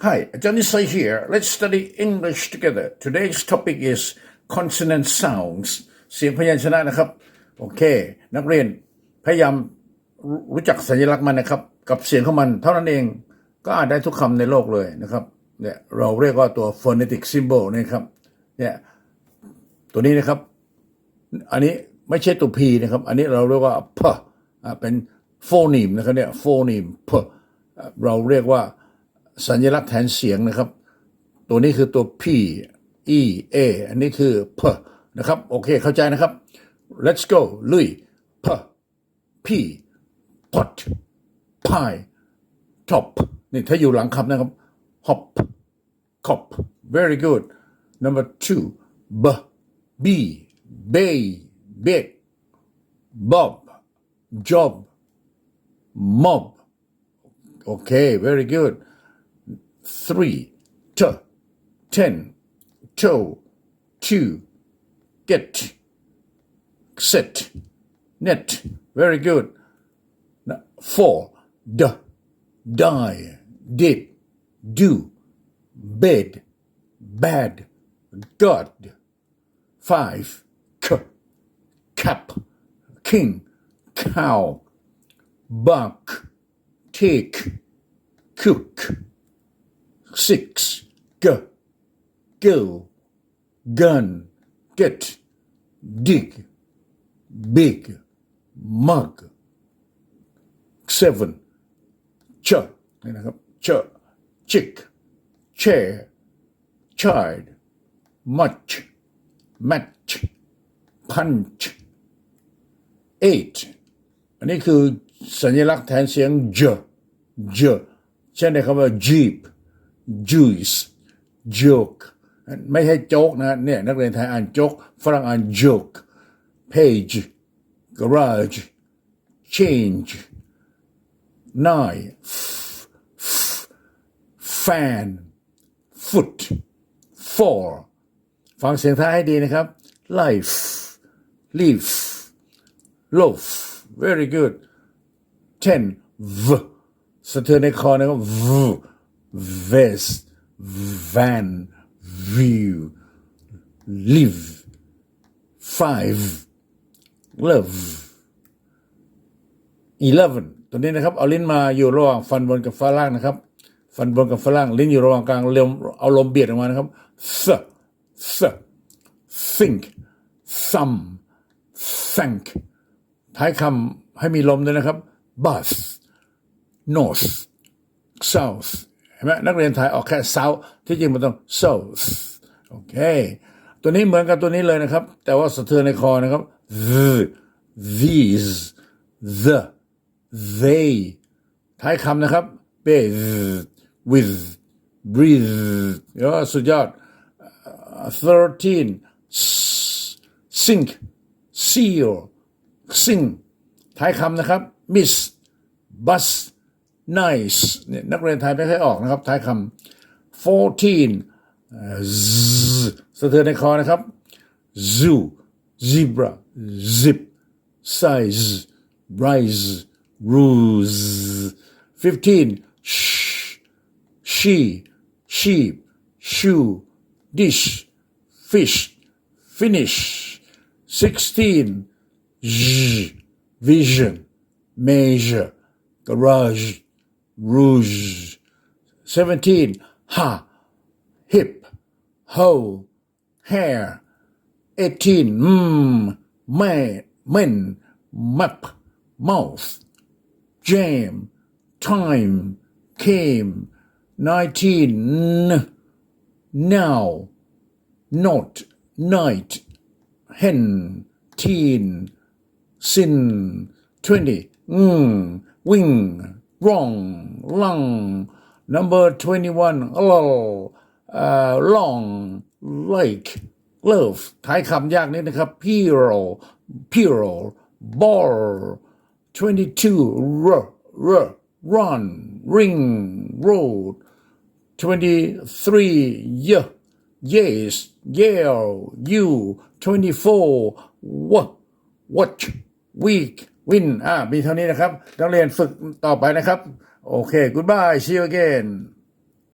Hi, Johnny Say here. Let's study English together. Today's topic is consonant sounds. เสียงพยัญชนะนะครับโอเคนักเรียนพยายามรู้จักสัญลักษณ์มันนะครับกับเสียงของมันเท่านั้นเองก็อ่านได้ทุกคำในโลกเลยนะครับเนี่ยเราเรียกว่าตัว phonetic symbol นะครับเนี่ยตัวนี้นะครับอันนี้ไม่ใช่ตัว p นะครับอันนี้เราเรียกว่า p เป็น phoneme นะครับเนี่ย phoneme p เราเรียกว่าสัญลักษณ์แทนเสียงนะครับตัวนี้คือตัว p e a อันนี้คือ p นะครับโอเคเข้าใจนะครับ let's go ลุย p p pot pie top นี่ถ้าอยู่หลังคำนะครับ hop cop very good number 2 b bay big bob job mob okay very good 3 10 toe 2 get set net very good 4 die did do bed bad god 5 cap king cow buck take cook 6 go gun get dig big mug 7 นี่นะครับchick chair child much match punch 8อันนี้คือสัญลักษณ์แทนเสียง j เช่นในคำว่า jeep juice joke ไม่ใช่โจ๊กนะเนี่ยนักเรียนไทยอ่านโจ๊กฝรั่งอ่าน joke page garage change 9 fan foot 4ฟังเสียงท้ายให้ดีนะครับ life leaf loaf very good 10 v สะเทือนในคอนะครับ v vest van view live 5 love 11ตัวนี้นะครับเอาลิ้นมาอยู่ระหว่างฟันบนกับฟันล่างนะครับฟันบนกับฟันล่างลิ้นอยู่ระหว่างกลางเอาลมเบียดออกมานะครับ think thumb thank ท้ายคำให้มีลมด้วยนะครับ bus north south เห็นไหมนักเรียนไทยออกแค่ south ที่จริงมันต้อง south โอเคตัวนี้เหมือนกับตัวนี้เลยนะครับแต่ว่าสะเทือนในคอนะครับ these the they ท้ายคำนะครับ bathe with breathe สุดยอด 13 sink seal sing ท้ายคำนะครับ miss bus nice เนี่ยนักเรียนไทยไม่ค่อยออกนะครับท้ายคำ14 สะเทือนในคอนะครับ zoo zebra zip size rise ruse 15 she sheep shoe dish fish finish 16 vision measure garage rouge 17 hip hoe hair 18 men map mouth jam time came 19 now not night hen teen sin 20 wing wrong lung number 21 long like glove ท้ายคำยากนิดนะครับ Piro ball 22 run ring road 23 yes yell you 24 watch week win มีเท่านี้นะครับนักเรียนฝึกต่อไปนะครับโอเค goodbye see you again